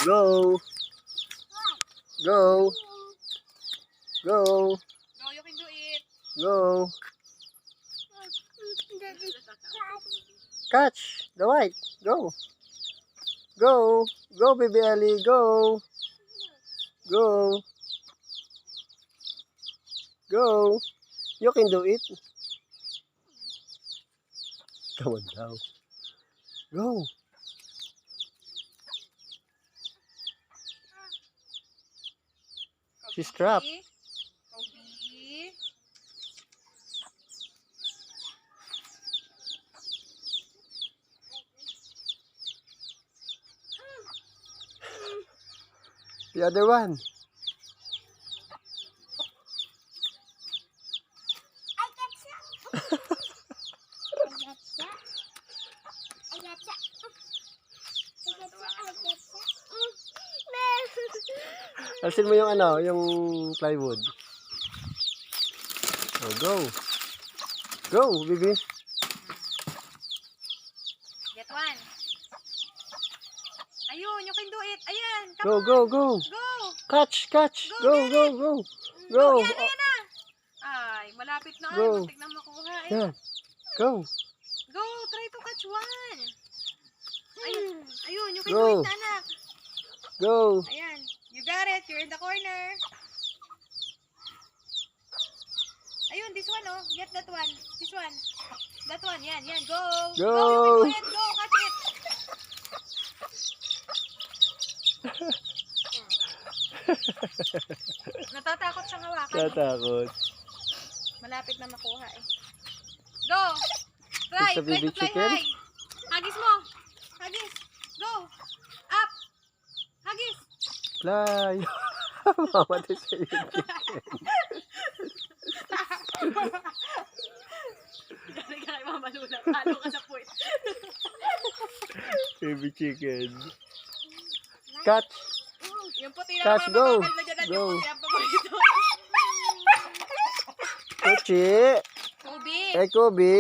Go. Go. Go. Go. Go, you can do it. Go. Catch the white. Go. Go. Go, baby Ellie. Go. Go. Go. You can do it. Come on now. Go. She's trapped. Kobe. The other one. Alsin mo yung ano, yung plywood. Oh, go. Go, baby. Get one. Ayun, you can do it. Ayan, come Go, on. go, go. Go. Catch, catch. Go, Go, get go, it. go. Go, Go. yan, ayan na. Ay, malapit na. Go. Ay, muntik na makuha. Eh. Yeah. Go. Go, try to catch one. Ayun, ayun, you can Go. do it, anak. Go. Ayan, you got it. You're in the corner. Ayun, this one, oh. Get that one. This one. That one, yan, yan. Go. Go. Go, you can do it. Go, catch it. Natatakot siyang hawakan. Tatakot. Malapit na makuha eh. Go! Try! Sa Try baby to fly chicken? high! Hagis mo! Hagis! Go! Up! Hagis! Fly. Mamatay sa iyo. Gari ka kay Mama Luna. Talo ka sa puwit. Baby chicken. Catch. Yung puti na Catch, naman go. makakalda dyan. Go. Yung puti ang paborito. Kochi. Kobe! Eh, Kobe.